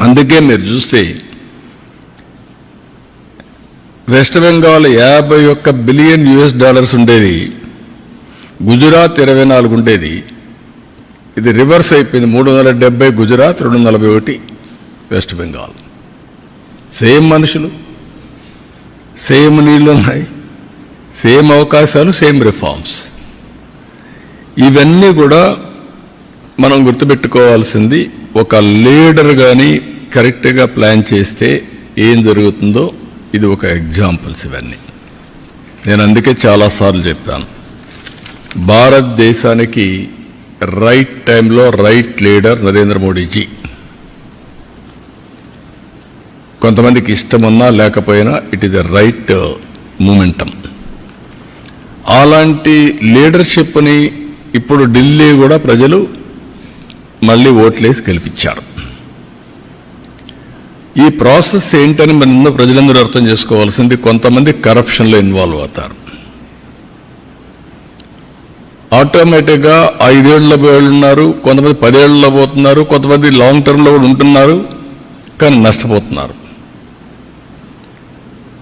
అందుకే మీరు చూస్తే వెస్ట్ బెంగాల్ $51 బిలియన్ ఉండేది, గుజరాత్ 24 ఉండేది. ఇది రివర్స్ అయిపోయింది. 370 గుజరాత్, 241 వెస్ట్ బెంగాల్. సేమ్ మనుషులు, సేమ్ నీళ్ళు ఉన్నాయి, సేమ్ అవకాశాలు, సేమ్ రిఫార్మ్స్. ఇవన్నీ కూడా మనం గుర్తుపెట్టుకోవాల్సింది. ఒక లీడర్ కానీ కరెక్ట్గా ప్లాన్ చేస్తే ఏం జరుగుతుందో ఇది ఒక ఎగ్జాంపుల్స్. ఇవన్నీ నేను అందుకే చాలాసార్లు చెప్పాను, భారతదేశానికి రైట్ టైంలో రైట్ లీడర్ నరేంద్ర మోడీజీ. కొంతమందికి ఇష్టమున్నా లేకపోయినా it is the right momentum. అలాంటి లీడర్షిప్ని ఇప్పుడు ఢిల్లీ కూడా ప్రజలు మళ్ళీ ఓట్లేసి గెలిపించారు. ఈ ప్రాసెస్ ఏంటని మన ప్రజలందరూ అర్థం చేసుకోవాల్సింది. కొంతమంది కరప్షన్లో ఇన్వాల్వ్ అవుతారు. ఆటోమేటిక్గా 5 ఏళ్ల వాళ్ళు ఉన్నారు, కొంతమంది 10 ఏళ్లలో పోతున్నారు, కొంతమంది లాంగ్ టర్మ్లో కూడా ఉంటున్నారు, కానీ నష్టపోతున్నారు.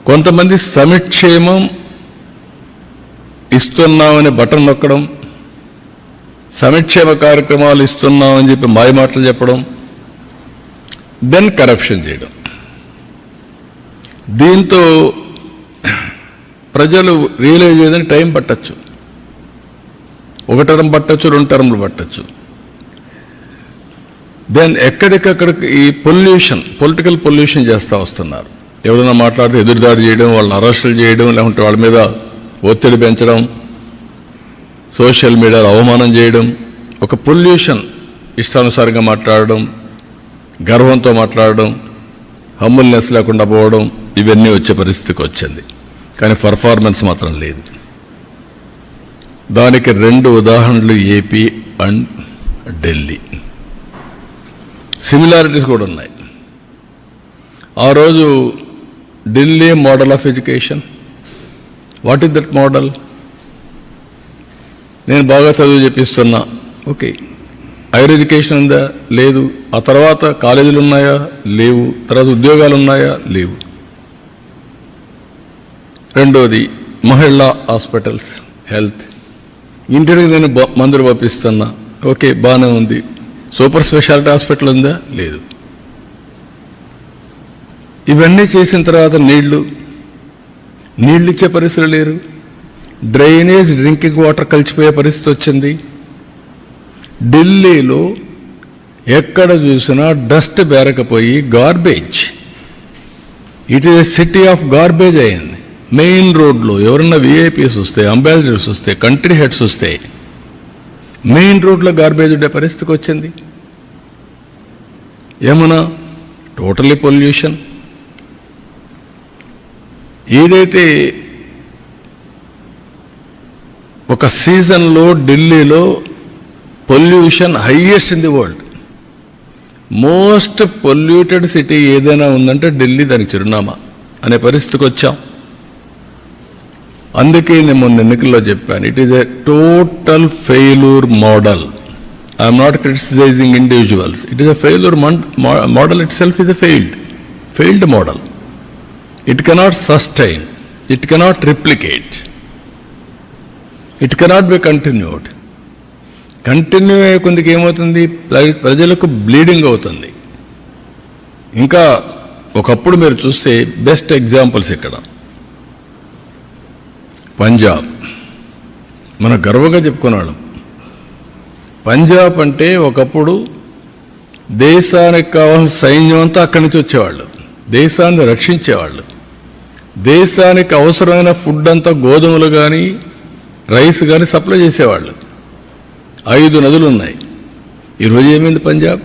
కొంతమంది సంక్షేమం ఇస్తున్నామని బటన్ నొక్కడం, సంక్షేమ కార్యక్రమాలు ఇస్తున్నామని చెప్పి మాయమాటలు చెప్పడం, దెన్ కరప్షన్ చేయడం. దీంతో ప్రజలు రియలైజ్ చేయడానికి టైం పట్టచ్చు. 1 టర్మ్ పట్టచ్చు, 2 టర్మ్లు పట్టచ్చు. దెన్ ఎక్కడికక్కడికి ఈ పొలిటికల్ పొల్యూషన్ చేస్తూ వస్తున్నారు. ఎవరైనా మాట్లాడితే ఎదురుదాడి చేయడం, వాళ్ళని అరెస్టులు చేయడం, లేకుంటే వాళ్ళ మీద ఒత్తిడి పెంచడం, సోషల్ మీడియాలో అవమానం చేయడం, ఒక పొల్యూషన్, ఇష్టానుసారంగా మాట్లాడడం, గర్వంతో మాట్లాడడం, హంబుల్నెస్ లేకుండా పోవడం, ఇవన్నీ వచ్చే పరిస్థితికి వచ్చింది. కానీ పర్ఫార్మెన్స్ మాత్రం లేదు. దానికి 2 ఉదాహరణలు ఏపీ అండ్ ఢిల్లీ. సిమిలారిటీస్ కూడా ఉన్నాయి. ఆ రోజు Delhi model of education, what is that model? నేను బాగా చదువు చెప్పిస్తున్నా, ఓకే. హైయర్ ఎడ్యుకేషన్ ఉందా? లేదు. ఆ తర్వాత కాలేజీలు ఉన్నాయా? లేవు. తర్వాత ఉద్యోగాలు ఉన్నాయా? లేవు. రెండోది మహిళా హాస్పిటల్స్, హెల్త్. ఇంటికి నేను మందులు పంపిస్తున్నా, ఓకే, బాగానే ఉంది. సూపర్ స్పెషాలిటీ హాస్పిటల్ ఉందా? లేదు. ఇవన్నీ చేసిన తర్వాత నీళ్లు ఇచ్చే పరిస్థితులు లేరు. డ్రైనేజ్, డ్రింకింగ్ వాటర్ కలిసిపోయే పరిస్థితి వచ్చింది. ఢిల్లీలో ఎక్కడ చూసినా డస్ట్ బేరకపోయి garbage, it is a city of garbage అయింది. మెయిన్ రోడ్లో ఎవరన్నా విఐపీస్ వస్తే, అంబాసిడర్స్ వస్తే, కంట్రీ హెడ్స్ వస్తే మెయిన్ రోడ్లో గార్బేజ్ ఉండే పరిస్థితికి వచ్చింది. ఏమన్నా టోటలీ పొల్యూషన్. ఏదైతే ఒక సీజన్లో ఢిల్లీలో pollution highest in the world, most polluted city ఏదైనా ఉందంటే ఢిల్లీ దానికి చిరునామా అనే పరిస్థితికి వచ్చాం. అందుకే నేను మొన్న ఎన్నికల్లో చెప్పాను, it is a total failure model. I'm not criticising individuals. It is a failure model. Itself is a failed model. It cannot sustain, it cannot replicate, it cannot be continued. Continue అయ్యే కొందికి ఏమవుతుంది? ప్రజలకు bleeding అవుతుంది. ఇంకా ఒకప్పుడు మీరు చూస్తే best examples ఇక్కడ పంజాబ్, మనం గర్వంగా చెప్పుకున్నాడు. పంజాబ్ అంటే ఒకప్పుడు దేశానికి కావాల్సిన సైన్యం అంతా అక్కడి నుంచి వచ్చేవాళ్ళు, దేశాన్ని రక్షించేవాళ్ళు. దేశానికి అవసరమైన ఫుడ్ అంతా గోధుమలు కానీ రైస్ కానీ సప్లై చేసేవాళ్ళు. 5 నదులు ఉన్నాయి. ఈరోజు ఏమైంది? పంజాబ్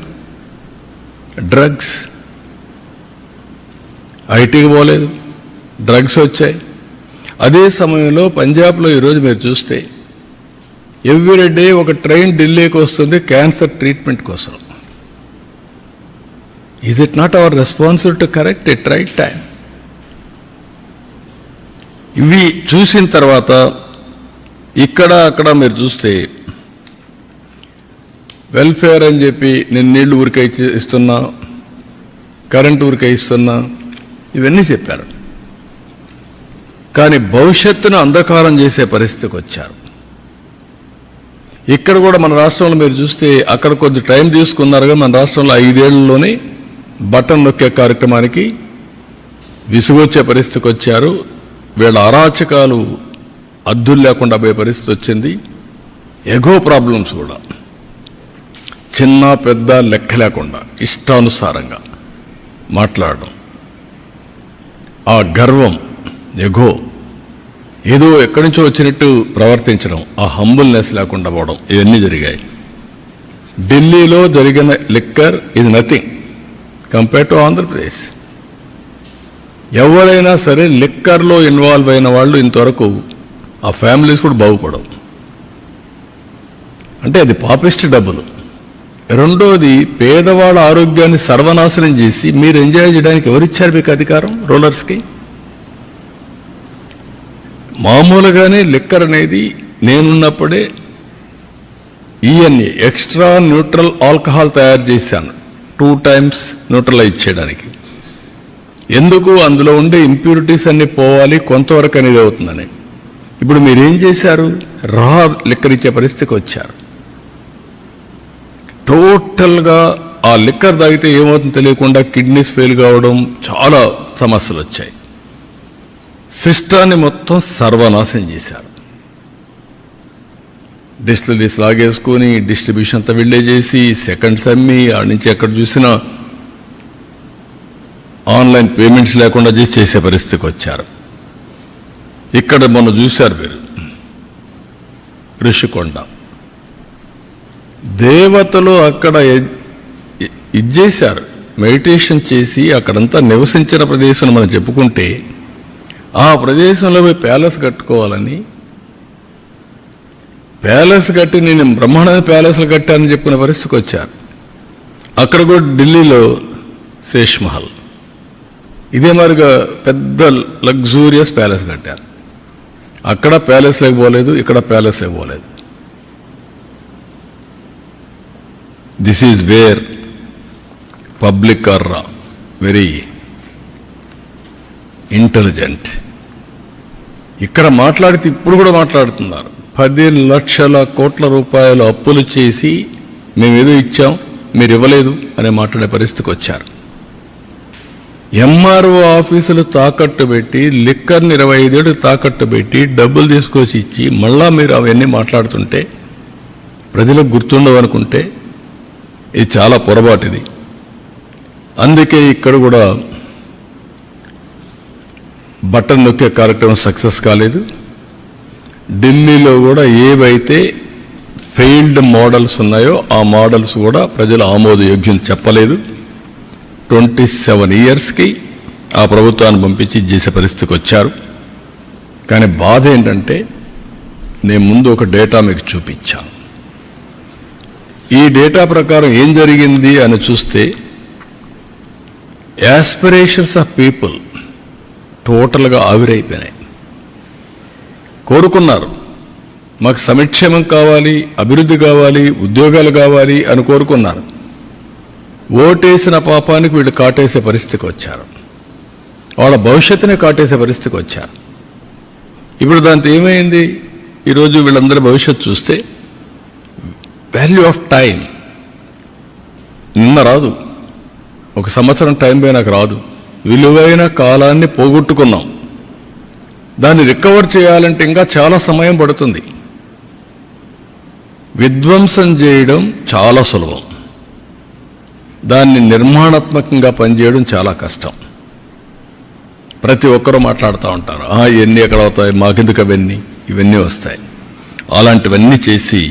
డ్రగ్స్, ఐటీకి పోలేదు, డ్రగ్స్ వచ్చాయి. అదే సమయంలో పంజాబ్లో ఈరోజు మీరు చూస్తే ఎవ్రీడే ఒక ట్రైన్ ఢిల్లీకి వస్తుంది క్యాన్సర్ ట్రీట్మెంట్ కోసం. Is it not our responsibility to correct it right time? ఇవి చూసిన తర్వాత ఇక్కడ అక్కడ మీరు చూస్తే వెల్ఫేర్ అని చెప్పి నేను నీళ్లు ఊరికే ఇస్తున్నా, కరెంట్ ఊరికే ఇస్తున్నా, ఇవన్నీ చెప్పారు. కానీ భవిష్యత్తును అంధకారం చేసే పరిస్థితికి వచ్చారు. ఇక్కడ కూడా మన రాష్ట్రంలో మీరు చూస్తే అక్కడ కొద్ది టైం తీసుకున్నారుగా, మన రాష్ట్రంలో 5 ఏళ్లలోనే బటన్ నొక్కే కార్యక్రమానికి విసుగొచ్చే పరిస్థితికి వచ్చారు. వీళ్ళ అరాచకాలు అద్దులు లేకుండా పోయే పరిస్థితి వచ్చింది. ఎగో ప్రాబ్లమ్స్ కూడా చిన్న పెద్ద లెక్క లేకుండా ఇష్టానుసారంగా మాట్లాడడం, ఆ గర్వం, ఎగో, ఏదో ఎక్కడి నుంచో వచ్చినట్టు ప్రవర్తించడం, ఆ హంబుల్నెస్ లేకుండా పోవడం, ఇవన్నీ జరిగాయి. ఢిల్లీలో జరిగిన liquor is nothing compare to Andhra Pradesh. ఎవరైనా సరే లిక్కర్లో ఇన్వాల్వ్ అయిన వాళ్ళు ఇంతవరకు ఆ ఫ్యామిలీస్ కూడా బాగుపడవు. అంటే అది పాపిస్ట్ డబ్బులు. రెండోది, పేదవాళ్ళ ఆరోగ్యాన్ని సర్వనాశనం చేసి మీరు ఎంజాయ్ చేయడానికి ఎవరిచ్చారు మీకు అధికారం? రూలర్స్కి. మామూలుగానే లిక్కర్ అనేది నేనున్నప్పుడే ఈఎన్ఏ ఎక్స్ట్రా న్యూట్రల్ ఆల్కహాల్ తయారు చేశాను 2 times న్యూట్రలైజ్ చేయడానికి. ఎందుకు? అందులో ఉండే ఇంప్యూరిటీస్ అన్ని పోవాలి, కొంతవరకు అనేది అవుతుందని. ఇప్పుడు మీరేం చేశారు? రా లిక్కర్ ఇచ్చే పరిస్థితికి వచ్చారు. టోటల్గా ఆ లిక్కర్ తాగితే ఏమవుతుందో తెలియకుండా కిడ్నీస్ ఫెయిల్ కావడం, చాలా సమస్యలు వచ్చాయి. సిస్టాన్ని మొత్తం సర్వనాశనం చేశారు. డిస్టిలరీస్ లాగేసుకొని డిస్ట్రిబ్యూషన్ అంతా వెళ్ళే చేసి సెకండ్స్ అమ్మి ఆడి నుంచి ఎక్కడ చూసినా ఆన్లైన్ పేమెంట్స్ లేకుండా చేసే పరిస్థితికి వచ్చారు. ఇక్కడ మొన్న చూశారు మీరు ఋషికొండ దేవతలు అక్కడ ఇచ్చేశారు. మెడిటేషన్ చేసి అక్కడంతా నివసించిన ప్రదేశం మనం చెప్పుకుంటే ఆ ప్రదేశంలో పోయి ప్యాలెస్ కట్టుకోవాలని, ప్యాలెస్ కట్టి నేను బ్రహ్మాండమైన ప్యాలెస్లు కట్టానని చెప్పుకునే పరిస్థితికి వచ్చారు. అక్కడ కూడా ఢిల్లీలో శేష్ మహల్ ఇదే మరిగా పెద్ద లగ్జూరియస్ ప్యాలెస్ కట్టారు. అక్కడ ప్యాలెస్ లేకపోలేదు, ఇక్కడ ప్యాలెస్ లేకపోలేదు. This is where public are very intelligent. ఇక్కడ మాట్లాడితే ఇప్పుడు కూడా మాట్లాడుతున్నారు. 10 లక్షల కోట్ల రూపాయలు అప్పులు చేసి మేమేదో ఇచ్చాం మీరు ఇవ్వలేదు అనే మాట్లాడే పరిస్థితికి వచ్చారు. ఎంఆర్ఓ ఆఫీసులు తాకట్టు పెట్టి, లిక్కర్ని 25 ఏళ్ళు తాకట్టు పెట్టి డబ్బులు తీసుకొచ్చి ఇచ్చి మళ్ళా మీరు అవన్నీ మాట్లాడుతుంటే ప్రజలకు గుర్తుండవు అనుకుంటే ఇది చాలా పొరపాటిది. అందుకే ఇక్కడ కూడా బటన్ నొక్కే కార్యక్రమం సక్సెస్ కాలేదు. ఢిల్లీలో కూడా ఏవైతే ఫెయిల్డ్ మోడల్స్ ఉన్నాయో ఆ మోడల్స్ కూడా ప్రజలు ఆమోదయోగ్యం చెప్పలేదు. 27 yearsకి ఆ ప్రభుత్వాన్ని పంపించి చేసే పరిస్థితికి వచ్చారు. కానీ బాధ ఏంటంటే నేను ముందు ఒక డేటా మీకు చూపించాను. ఈ డేటా ప్రకారం ఏం జరిగింది అని చూస్తే యాస్పిరేషన్స్ ఆఫ్ పీపుల్ టోటల్గా ఆవిరైపోయినాయి. కోరుకున్నారు మాకు సంక్షేమం కావాలి, అభివృద్ధి కావాలి, ఉద్యోగాలు కావాలి అని కోరుకున్నారు. ఓటేసిన పాపానికి వీళ్ళు కాటేసే పరిస్థితికి వచ్చారు. వాళ్ళ భవిష్యత్తునే కాటేసే పరిస్థితికి వచ్చారు. ఇప్పుడు దాంతో ఏమైంది? ఈరోజు వీళ్ళందరి భవిష్యత్తు చూస్తే వాల్యూ ఆఫ్ టైం నిన్న రాదు, 1 సంవత్సరం టైం పోయినాక రాదు. విలువైన కాలాన్ని పోగొట్టుకున్నాం. దాన్ని రికవర్ చేయాలంటే ఇంకా చాలా సమయం పడుతుంది. విధ్వంసం చేయడం చాలా సులభం, దాన్ని నిర్మాణాత్మకంగా పనిచేయడం చాలా కష్టం. ప్రతి ఒక్కరూ మాట్లాడుతూ ఉంటారు, ఇవన్నీ ఎక్కడ అవుతాయి, మాకెందుకు అవన్నీ, ఇవన్నీ వస్తాయి. అలాంటివన్నీ చేసి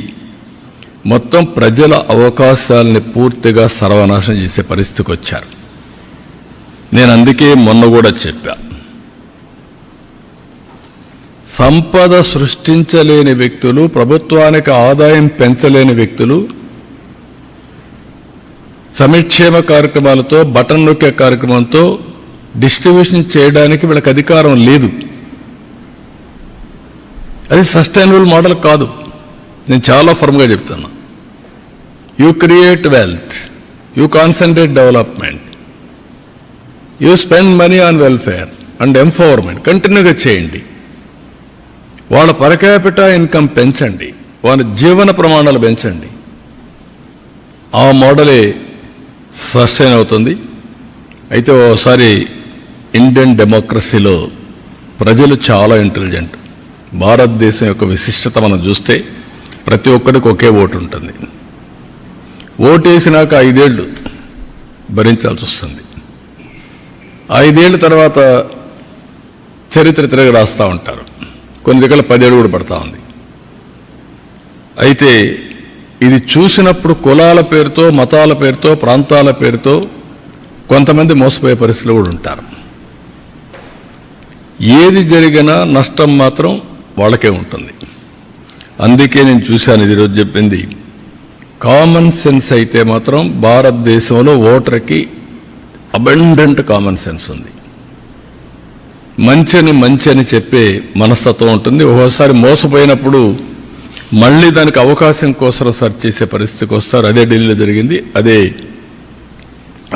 మొత్తం ప్రజల అవకాశాలని పూర్తిగా సర్వనాశనం చేసే పరిస్థితికి వచ్చారు. నేను అందుకే మొన్న కూడా చెప్పా, సంపద సృష్టించలేని వ్యక్తులు, ప్రభుత్వానికి ఆదాయం పెంచలేని వ్యక్తులు సంక్షేమ కార్యక్రమాలతో, బటన్ నొక్కే కార్యక్రమంతో డిస్ట్రిబ్యూషన్ చేయడానికి వీళ్ళకి అధికారం లేదు. అది సస్టైనబుల్ మోడల్ కాదు. నేను చాలా ఫర్మ్గా చెప్తున్నా. You create wealth, you concentrate development, you spend money on welfare and empowerment కంటిన్యూగా చేయండి. వాళ్ళ పర్ క్యాపిటా ఇన్కమ్ పెంచండి, వాళ్ళ జీవన ప్రమాణాలు పెంచండి. ఆ మోడలే సస్టైన్ అవుతుంది. అయితే ఓసారి ఇండియన్ డెమోక్రసీలో ప్రజలు చాలా ఇంటెలిజెంట్. భారతదేశం యొక్క విశిష్టత మనం చూస్తే ప్రతి ఒక్కరికి ఒకే ఓటు ఉంటుంది. ఓటు వేసినాక 5 ఏళ్ళు భరించాల్సి వస్తుంది. 5 ఏళ్ళ తర్వాత చరిత్ర తిరగ రాస్తూ ఉంటారు. కొన్ని దగ్గర 10 ఏళ్ళు కూడా పడతా ఉంది. అయితే ఇది చూసినప్పుడు కులాల పేరుతో, మతాల పేరుతో, ప్రాంతాల పేరుతో కొంతమంది మోసపోయే పరిస్థితులు కూడా ఉంటారు. ఏది జరిగినా నష్టం మాత్రం వాళ్ళకే ఉంటుంది. అందుకే నేను చూశాను ఈరోజు చెప్పింది, కామన్ సెన్స్ అయితే మాత్రం భారతదేశంలో ఓటర్కి అబండెంట్ కామన్ సెన్స్ ఉంది. మంచి అని చెప్పే మనస్తత్వం ఉంటుంది. ఒక్కోసారి మోసపోయినప్పుడు మళ్ళీ దానికి అవకాశం కోసం సెర్చ్ చేసే పరిస్థితికి వస్తారు. అదే ఢిల్లీలో జరిగింది, అదే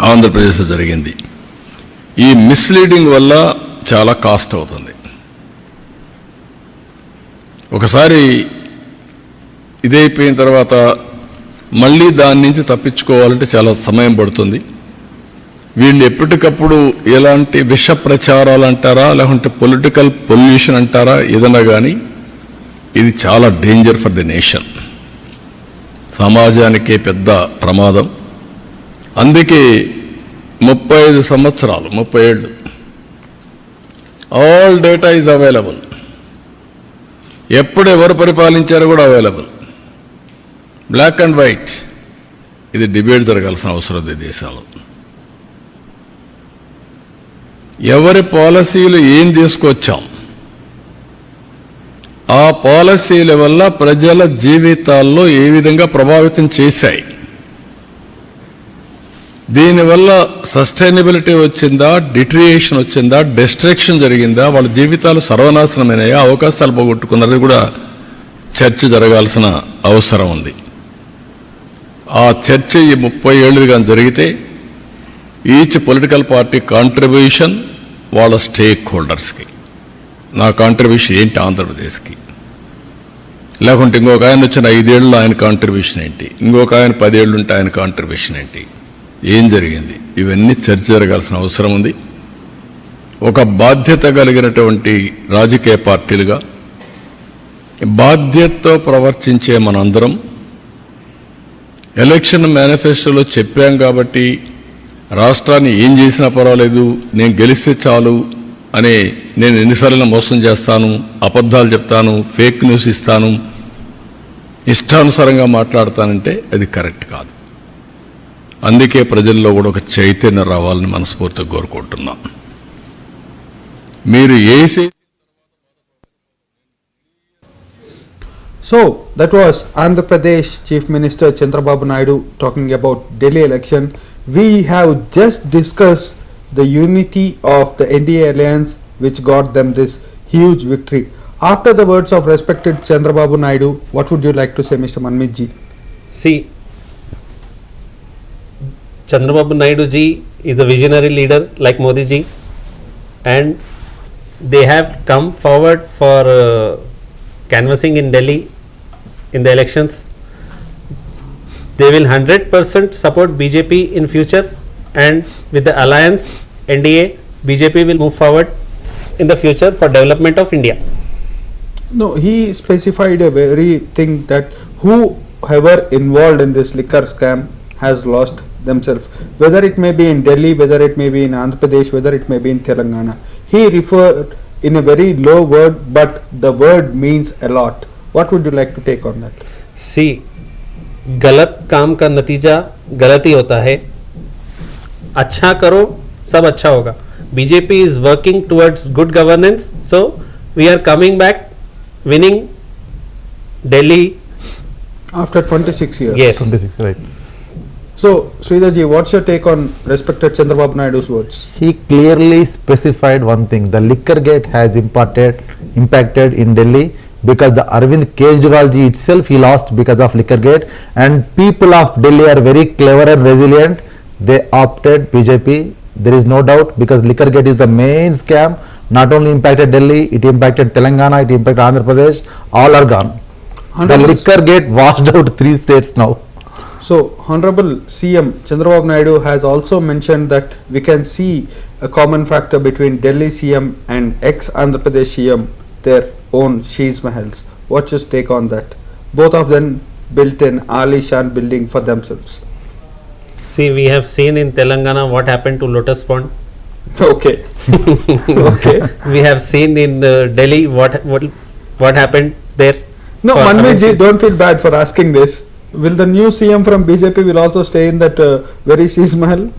ఆంధ్రప్రదేశ్లో జరిగింది. ఈ మిస్లీడింగ్ వల్ల చాలా కాస్ట్ అవుతుంది. ఒకసారి ఇదైపోయిన తర్వాత మళ్ళీ దాని నుంచి తప్పించుకోవాలంటే చాలా సమయం పడుతుంది. వీళ్ళు ఎప్పటికప్పుడు ఎలాంటి విష ప్రచారాలు అంటారా, లేకుంటే పొలిటికల్ పొల్యూషన్ అంటారా, ఏదన్నా కానీ ఇది చాలా డేంజర్ ఫర్ ది నేషన్. సమాజానికే పెద్ద ప్రమాదం. అందుకే 35 సంవత్సరాలు, 30 ఏళ్ళు ఆల్ డేటా ఈజ్ అవైలబుల్. ఎప్పుడు ఎవరు పరిపాలించారో కూడా అవైలబుల్, బ్లాక్ అండ్ వైట్. ఇది డిబేట్ జరగాల్సిన అవసరం ఉంది దేశంలో. ఎవరి పాలసీలు ఏం తీసుకొచ్చాం, ఆ పాలసీల వల్ల ప్రజల జీవితాల్లో ఏ విధంగా ప్రభావితం చేశాయి, దీనివల్ల సస్టైనబిలిటీ వచ్చిందా, డిట్రియేషన్ వచ్చిందా, డిస్ట్రక్షన్ జరిగిందా, వాళ్ళ జీవితాలు సర్వనాశనమైనాయా, అవకాశాలు పోగొట్టుకున్నది కూడా చర్చ జరగాల్సిన అవసరం ఉంది. ఆ చర్చ ఈ 30 ఏళ్ళుగా జరిగితే ఈచ్ పొలిటికల్ పార్టీ కాంట్రిబ్యూషన్ వాళ్ళ స్టేక్ హోల్డర్స్కి, నా కాంట్రిబ్యూషన్ ఏంటి ఆంధ్రప్రదేశ్కి, లేకుంటే ఇంకొక ఆయన వచ్చిన 5 ఏళ్ళు ఆయన కాంట్రిబ్యూషన్ ఏంటి, ఇంకొక ఆయన 10 ఏళ్ళు ఉంటే ఆయన కాంట్రిబ్యూషన్ ఏంటి, ఏం జరిగింది, ఇవన్నీ చర్చ జరగాల్సిన అవసరం ఉంది. ఒక బాధ్యత కలిగినటువంటి రాజకీయ పార్టీలుగా బాధ్యతతో ప్రవర్తించే మనందరం ఎలక్షన్ మేనిఫెస్టోలో చెప్పాం కాబట్టి రాష్ట్రాన్ని ఏం చేసినా పర్వాలేదు, నేను గెలిస్తే చాలు అనే, నేను ఎన్నిసార్లు మోసం చేస్తాను, అబద్ధాలు చెప్తాను, ఫేక్ న్యూస్ ఇస్తాను, ఇష్టానుసారంగా మాట్లాడతానంటే అది కరెక్ట్ కాదు. అందుకే ప్రజల్లో కూడా ఒక చైతన్యం రావాలని మనస్ఫూర్తిగా కోరుకుంటున్నాం. మీరు ఏసే So that was Andhra Pradesh Chief Minister Chandrababu Naidu talking about Delhi election. We have just discussed the unity of the NDA alliance which got them this huge victory. After the words of respected Chandrababu Naidu, what would you like to say, Mr. Manmeet ji? See, Chandrababu Naidu ji is a visionary leader like Modi ji, and they have come forward for canvassing in Delhi in the elections. They will 100% support BJP in future, and with the alliance NDA, BJP will move forward in the future for development of India. No, he specified a very thing that whoever involved in this liquor scam has lost themselves, whether it may be in Delhi, whether it may be in Andhra Pradesh, whether it may be in Telangana. He referred in a very low word, but the word means a lot. What would you like to take on that? See, गलत काम का नतीजा गलत ही होता है. अच्छा करो, सब अच्छा होगा. BJP is working towards good governance, so we are coming back, winning Delhi After 26 years. Yes. 26, right. So, Sridhar ji, what's your take on respected Chandrababu Naidu's words? He clearly specified one thing: the liquor gate has impacted in Delhi because the Arvind Kejriwal ji itself he lost because of liquor gate, and people of Delhi are very clever and resilient. They opted BJP. There is no doubt, because Liquorgate is the main scam. Not only impacted Delhi, it impacted Telangana, it impacted Andhra Pradesh. All are gone. The 100%. Liquorgate washed out 3 states now. So, Honorable CM Chandrababu Naidu has also mentioned that we can see a common factor between Delhi CM and ex-Andhra Pradesh CM, their own Shees Mahals. What's your take on that? Both of them built an Ali-shan building for themselves. See, we have seen in Telangana what happened to Lotus Pond. Okay. Okay. We have seen in Delhi what happened there. No, For Manmeet ji, Amit- don't feel bad for asking this. Will the new CM from BJP will also stay in that very Shees Mahal?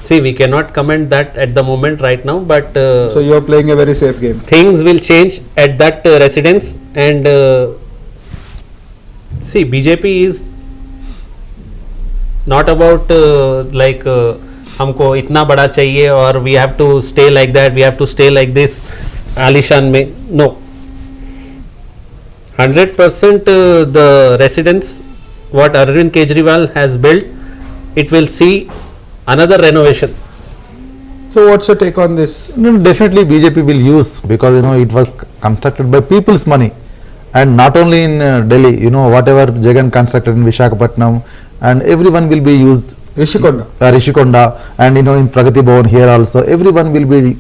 See, we cannot comment that at the moment right now, but So you are playing a very safe game. things will change at that residence. And see, BJP is not about like हमको इतना बड़ा चाहिए और we have to stay like that, we have to stay like this आलीशान में. No, 100% the residence what Arvind Kejriwal has built, it will see another renovation. So what's your take on this? No, definitely BJP will use, because it was constructed by people's money, and not only in Delhi. Whatever Jagan constructed in Visakhapatnam, and everyone will be used. Rishikonda. Rishikonda, and in Pragati Bhavan here also, everyone will be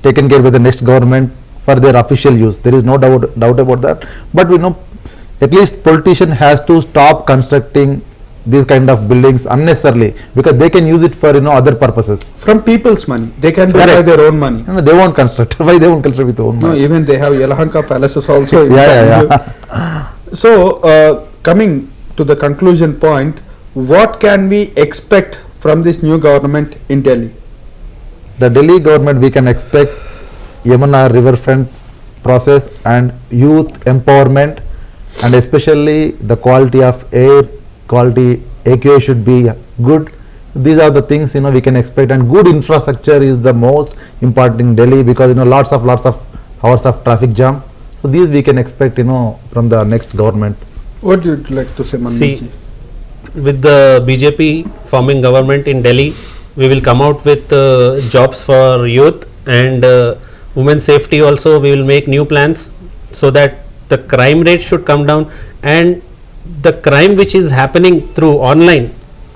taken care by the next government for their official use. There is no doubt about that. But at least politician has to stop constructing these kind of buildings unnecessarily, because they can use it for other purposes. From people's money. They can do it by Correct. their own money. No, they won't construct. Why they won't construct with their own No, money? even they have Yelahanka palaces also. in Yeah. Bangalore. So, coming to the conclusion point, what can we expect from this new government in Delhi? The Delhi government, we can expect Yamuna riverfront process and youth empowerment, and especially the quality of air, quality AQI should be good. These are the things we can expect, and good infrastructure is the most important in Delhi, because lots of hours of traffic jam. So these we can expect from the next government. What do you like to say, Manmeet ji? With the BJP forming government in Delhi, we will come out with jobs for youth and women's safety also. We will make new plans so that the crime rate should come down, and the crime which is happening through online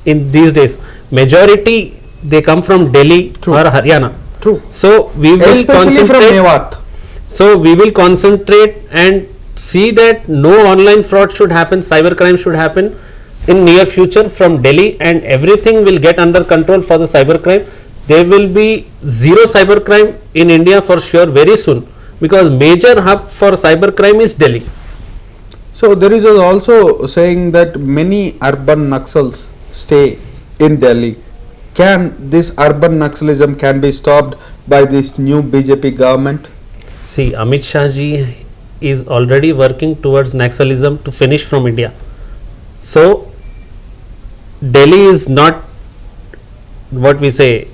in these days, majority they come from Delhi True. or Haryana. True. So we will Especially from concentrate. Mewat. So we will concentrate and see that no online fraud should happen, cyber crime should happen in near future from Delhi, and everything will get under control for the cyber crime. There will be zero cyber crime in India for sure very soon, because major hub for cyber crime is Delhi. So there is also saying that many urban Naxals stay in Delhi. Can this urban Naxalism can be stopped by this new BJP government? See, Amit Shah ji is already working towards Naxalism to finish from India. So Delhi is not what we say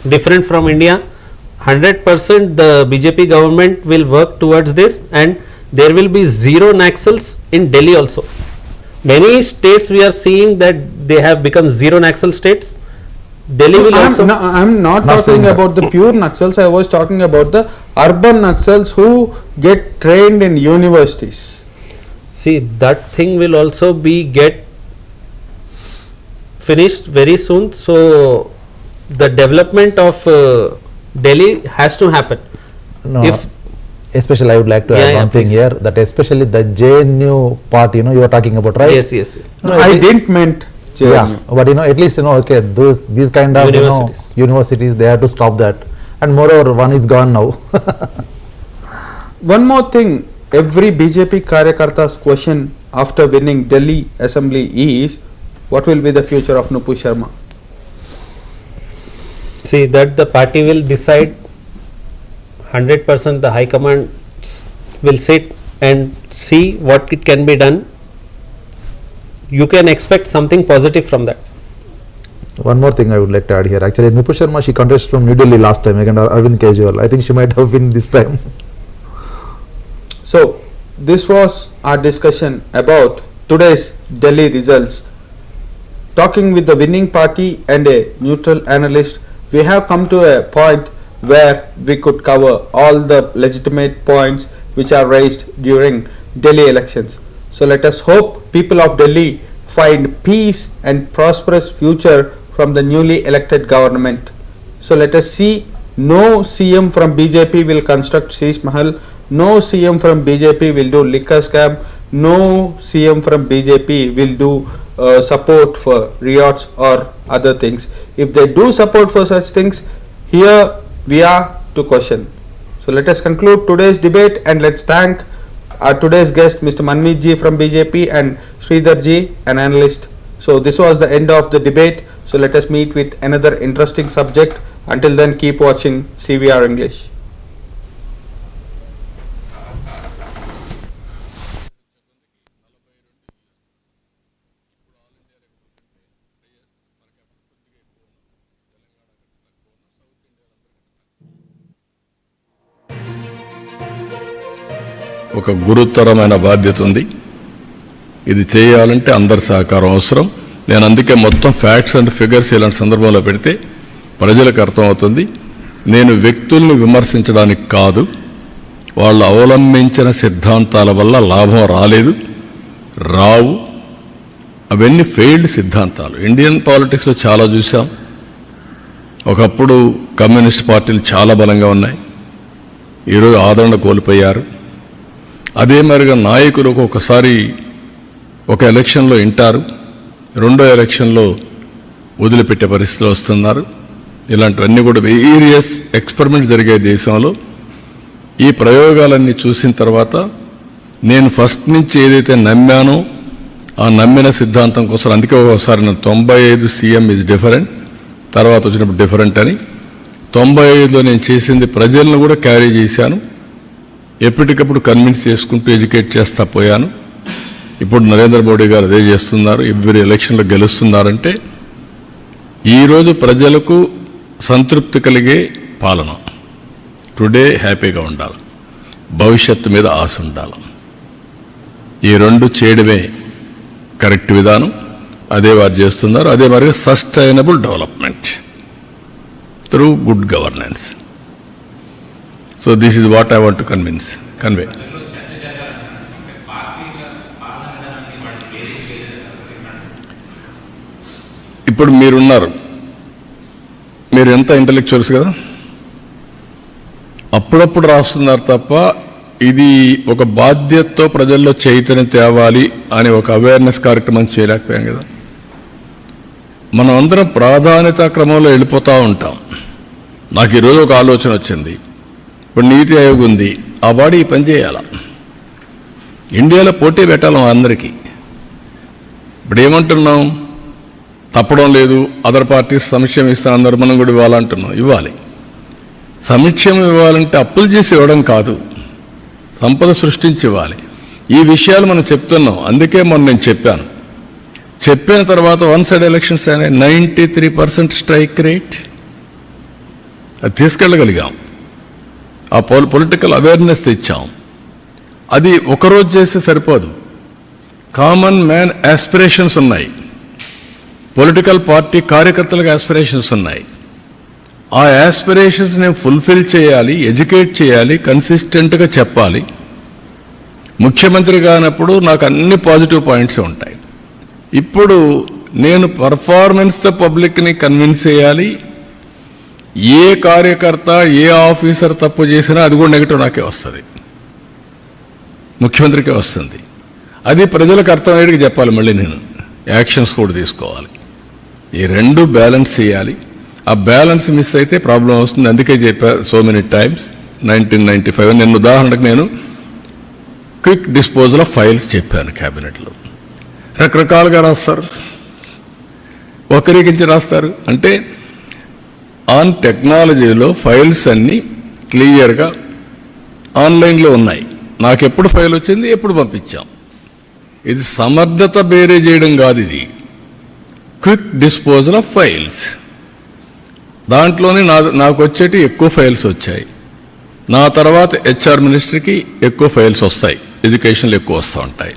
different from India. 100% the BJP government will work towards this, and there will be zero Naxals in Delhi also. Many states we are seeing that they have become zero Naxal states. Delhi will also. I'm not Not saying talking that. about the pure Naxals. I was talking about the urban Naxals who get trained in universities. See, that thing will also be get finished very soon. So the development of Delhi has to happen. No, If especially I would like to Yeah, add yeah, one thing please. here, that especially the JNU part, you are talking about, right? yes, yes, yes. No, I it- didn't meant JNU. Yeah, but at least okay, these kind of Universities. universities, they have to stop that. And moreover, one is gone now. One more thing, every BJP Karyakarta's question after winning Delhi Assembly is, what will be the future of Nupu Sharma? See, that the party will decide. 100% the high command will sit and see what it can be done. You can expect something positive from that. One more thing I would like to add here. Actually, Nupu Sharma, she contested from New Delhi last time against Arvind Kejriwal. I think she might have win this time. So, this was our discussion about today's Delhi results. Talking with the winning party and a neutral analyst we have come to a point where we could cover all the legitimate points which are raised during Delhi elections. So let us hope people of Delhi find peace and prosperous future from the newly elected government. So let us see, no CM from BJP will construct Sheesh Mahal, no CM from BJP will do liquor scam, no CM from BJP will do support for riots or other things. If they do support for such things, here we are to question. So let us conclude today's debate and let's thank our today's guest Mr. Manmeet ji from BJP and Sridhar ji, an analyst. So this was the end of the debate. So let us meet with another interesting subject. Until then, keep watching CVR English. ఒక గురుతరమైన బాధ్యత ఉంది. ఇది చేయాలంటే అందరి సహకారం అవసరం. నేను అందుకే మొత్తం ఫ్యాక్ట్స్ అండ్ ఫిగర్స్ ఇలాంటి సందర్భంలో పెడితే ప్రజలకు అర్థమవుతుంది. నేను వ్యక్తుల్ని విమర్శించడానికి కాదు, వాళ్ళు అవలంబించిన సిద్ధాంతాల వల్ల లాభం రాలేదు, రావు, అవన్నీ ఫెయిల్డ్ సిద్ధాంతాలు. ఇండియన్ పాలిటిక్స్లో చాలా చూసాం. ఒకప్పుడు కమ్యూనిస్ట్ పార్టీలు చాలా బలంగా ఉన్నాయి, ఈరోజు ఆదరణ కోల్పోయారు. అదే మరిగా నాయకులు ఒక్కొక్కసారి ఒక ఎలక్షన్లో వింటారు, రెండో ఎలక్షన్లో వదిలిపెట్టే పరిస్థితిలో వస్తున్నారు. ఇలాంటివన్నీ కూడా వేరియస్ ఎక్స్పెరిమెంట్ జరిగే దేశంలో ఈ ప్రయోగాలన్నీ చూసిన తర్వాత నేను ఫస్ట్ నుంచి ఏదైతే నమ్మానో ఆ నమ్మిన సిద్ధాంతం కోసం, అందుకే ఒకసారి నేను 95 సీఎం ఈజ్ డిఫరెంట్, తర్వాత వచ్చినప్పుడు డిఫరెంట్ అని 95లో నేను చేసింది ప్రజలను కూడా క్యారీ చేశాను. ఎప్పటికప్పుడు కన్విన్స్ చేసుకుంటూ ఎడ్యుకేట్ చేస్తా పోయాను. ఇప్పుడు నరేంద్ర మోడీ గారు అదే చేస్తున్నారు, ఎవ్రీ ఎలక్షన్లో గెలుస్తున్నారంటే ఈరోజు ప్రజలకు సంతృప్తి కలిగే పాలన. టుడే హ్యాపీగా ఉండాలి, భవిష్యత్తు మీద ఆశ ఉండాలి. ఈ రెండు చేయడమే కరెక్ట్ విధానం. అదే వారు చేస్తున్నారు. అదే మరి sustainable development through good governance. So this is what I want to convey. ఇప్పుడు మీరున్నారు, మీరు ఎంత ఇంటెలెక్చువల్స్ కదా, అప్పుడప్పుడు రాస్తున్నారు తప్ప ఇది ఒక బాధ్యతతో ప్రజల్లో చైతన్యం తేవాలి అనే ఒక అవేర్నెస్ కార్యక్రమం చేయలేకపోయాం కదా. మనం అందరం ప్రాధాన్యత క్రమంలో వెళ్ళిపోతూ ఉంటాం. నాకు ఈరోజు ఒక ఆలోచన వచ్చింది. ఇప్పుడు నీతి ఆయోగ్ ఉంది, ఆ బాడీ పని చేయాల, ఇండియాలో పోటీ పెట్టాలి అందరికీ. ఇప్పుడు ఏమంటున్నాం, తప్పడం లేదు, అదర్ పార్టీస్ సంక్షేమం ఇస్తాను, అందరు మనం కూడా ఇవ్వాలంటున్నాం. ఇవ్వాలి, సంక్షేమం ఇవ్వాలంటే అప్పులు చేసి ఇవ్వడం కాదు, సంపద సృష్టించి ఇవ్వాలి. ఈ విషయాలు మనం చెప్తున్నాం. అందుకే మొన్న నేను చెప్పిన తర్వాత వన్ సైడ్ ఎలక్షన్స్ అయినాయి, 93% స్ట్రైక్ రేట్. అది తీసుకెళ్ళగలిగాం, ఆ పొలిటికల్ అవేర్నెస్ తెచ్చాం. అది ఒకరోజు చేస్తే సరిపోదు. కామన్ మ్యాన్ యాస్పిరేషన్స్ ఉన్నాయి, పొలిటికల్ పార్టీ కార్యకర్తలకు యాస్పిరేషన్స్ ఉన్నాయి. ఆ యాస్పిరేషన్స్ నేను ఫుల్ఫిల్ చేయాలి, ఎడ్యుకేట్ చేయాలి, కన్సిస్టెంట్గా చెప్పాలి. ముఖ్యమంత్రి కానప్పుడు నాకు అన్ని పాజిటివ్ పాయింట్స్ ఉంటాయి. ఇప్పుడు నేను పర్ఫార్మెన్స్తో పబ్లిక్ని కన్విన్స్ చేయాలి. ఏ కార్యకర్త ఏ ఆఫీసర్ తప్పు చేసినా అది కూడా నెగిటివ్ నాకే వస్తుంది, ముఖ్యమంత్రికే వస్తుంది. అది ప్రజలకు అర్థమయ్యేటికి చెప్పాలి. మళ్ళీ నేను యాక్షన్స్ కూడా తీసుకోవాలి. ఈ రెండు బ్యాలెన్స్ చేయాలి. ఆ బ్యాలెన్స్ మిస్ అయితే ప్రాబ్లం వస్తుంది. అందుకే చెప్పా సో మెనీ టైమ్స్ 1995 నేను ఉదాహరణకు నేను క్విక్ డిస్పోజల్ ఆఫ్ ఫైల్స్ చెప్పాను. క్యాబినెట్లో రకరకాలుగా రాస్తారు, ఒకరికి రాస్తారు. అంటే ఆన్ టెక్నాలజీలో ఫైల్స్ అన్నీ క్లియర్గా ఆన్లైన్లో ఉన్నాయి. నాకు ఎప్పుడు ఫైల్ వచ్చింది, ఎప్పుడు పంపించాం. ఇది సమర్థత బేరే చేయడం కాదు, ఇది క్విక్ డిస్పోజల్ ఆఫ్ ఫైల్స్. దాంట్లోనే నాకు వచ్చేటి ఎక్కువ ఫైల్స్ వచ్చాయి. నా తర్వాత హెచ్ఆర్ మినిస్టర్కి ఎక్కువ ఫైల్స్ వస్తాయి, ఎడ్యుకేషన్లో ఎక్కువ వస్తూ ఉంటాయి.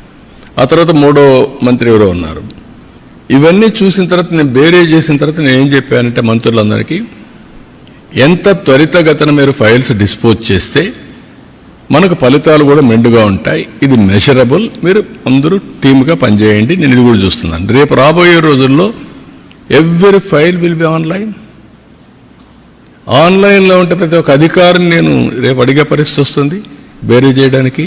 ఆ తర్వాత మూడో మంత్రి ఎవరో ఉన్నారు. ఇవన్నీ చూసిన తర్వాత నేను బేరే చేసిన తర్వాత నేను ఏం చెప్పానంటే మంత్రులందరికీ, ఎంత త్వరితగతిన మీరు ఫైల్స్ డిస్పోజ్ చేస్తే మనకు ఫలితాలు కూడా మెండుగా ఉంటాయి. ఇది మెజరబుల్. మీరు అందరూ టీమ్గా పనిచేయండి. నేను ఇది కూడా చూస్తున్నాను. రేపు రాబోయే రోజుల్లో every file will be online. ఆన్లైన్లో ఉంటే ప్రతి ఒక్క అధికారిని నేను రేపు అడిగే పరిస్థితి వస్తుంది బేరీ చేయడానికి.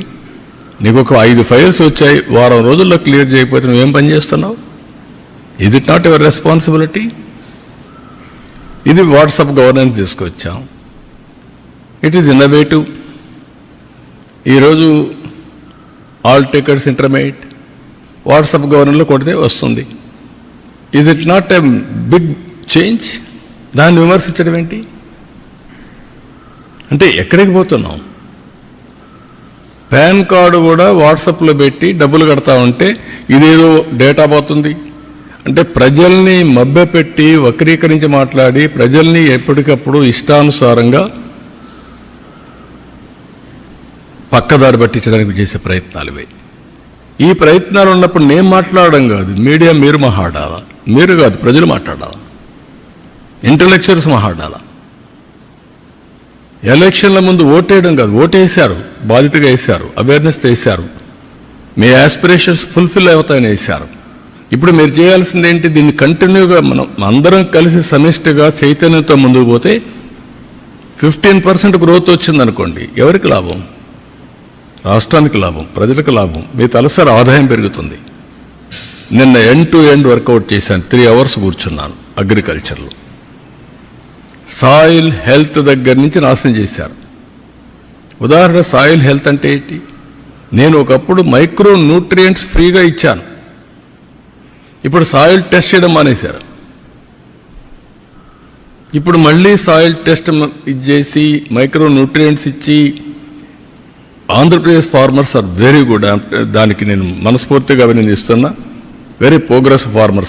నీకు ఒక 5 ఫైల్స్ వచ్చాయి, వారం రోజుల్లో క్లియర్ చేయకపోతే నువ్వేం పని చేస్తున్నావు? Is it not your responsibility? ఇది వాట్సాప్ గవర్నెన్స్ తీసుకొచ్చాం. It is innovative. ఈరోజు ఆల్ టికెట్స్ ఇంటర్మీడియట్ వాట్సాప్ గవర్నెన్స్లో కొడితే వస్తుంది. Is it not a big change? దాన్ని విమర్శించడం ఏంటి? అంటే ఎక్కడికి పోతున్నాం? పాన్ కార్డు కూడా వాట్సాప్లో పెట్టి డబ్బులు కడతా ఉంటే ఇదేదో డేటా పోతుంది అంటే ప్రజల్ని మభ్యపెట్టి వక్రీకరించి మాట్లాడి ప్రజల్ని ఎప్పటికప్పుడు ఇష్టానుసారంగా పక్కదారి పట్టించడానికి చేసే ప్రయత్నాలు ఇవి. ఈ ప్రయత్నాలు ఉన్నప్పుడు నేను మాట్లాడడం కాదు, మీడియా మీరు మాట్లాడాలా, మీరు కాదు ప్రజలు మాట్లాడాలా, ఇంటలెక్చువల్స్ మాట్లాడాలా. ఎలక్షన్ల ముందు ఓటేయడం కాదు, ఓటేశారు, బాధ్యతగా వేశారు, అవేర్నెస్ చేశారు, మీ ఆస్పిరేషన్స్ ఫుల్ఫిల్ అవుతాయని వేశారు. ఇప్పుడు మీరు చేయాల్సింది ఏంటి? దీన్ని కంటిన్యూగా మనం అందరం కలిసి సమిష్టిగా చైతన్యంతో ముందుకు పోతే 15% గ్రోత్ వచ్చిందనుకోండి, ఎవరికి లాభం? రాష్ట్రానికి లాభం, ప్రజలకు లాభం, మీ తలసరి ఆదాయం పెరుగుతుంది. నిన్న ఎండ్ టు ఎండ్ వర్కౌట్ చేశాను, 3 hours కూర్చున్నాను అగ్రికల్చర్లో. సాయిల్ హెల్త్ దగ్గర నుంచి నాశనం చేశారు. ఉదాహరణ సాయిల్ హెల్త్ అంటే ఏంటి? నేను ఒకప్పుడు మైక్రో న్యూట్రియంట్స్ ఫ్రీగా ఇచ్చాను, ఇప్పుడు సాయిల్ టెస్ట్ చేయడం మానేశారు. ఇప్పుడు మళ్ళీ సాయిల్ టెస్ట్ ఇచ్చేసి మైక్రో న్యూట్రియంట్స్ ఇచ్చి Andhra Pradesh farmers are very good. దానికి నేను మనస్ఫూర్తిగా అభినందిస్తున్నా. Very progressive farmers.